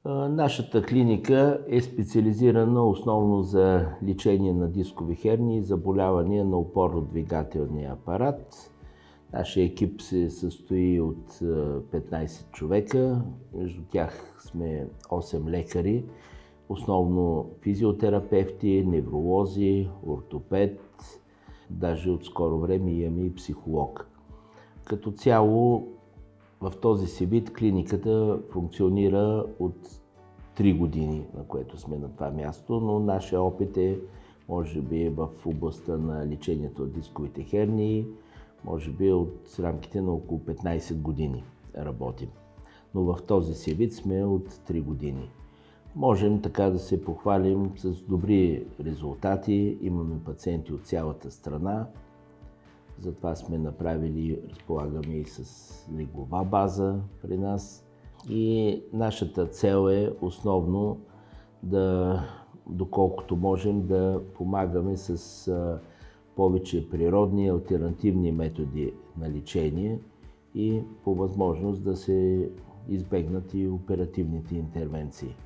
Нашата клиника е специализирана основно за лечение на дискови хернии и заболявания на опорно-двигателния апарат. Нашия екип се състои от 15 човека, между тях сме 8 лекари, основно физиотерапевти, невролози, ортопед, даже от скоро време имаме и психолог. Като цяло в този си вид клиниката функционира от 3 години, на което сме на това място, но нашия опит е, може би, в областта на лечението от дисковите хернии, може би от рамките на около 15 години работим. Но в този си вид сме от 3 години. Можем така да се похвалим с добри резултати, имаме пациенти от цялата страна. Затова сме направили, разполагаме и с леглова база при нас. И нашата цел е основно да, доколкото можем, да помагаме с повече природни алтернативни методи на лечение и по възможност да се избегнат и оперативните интервенции.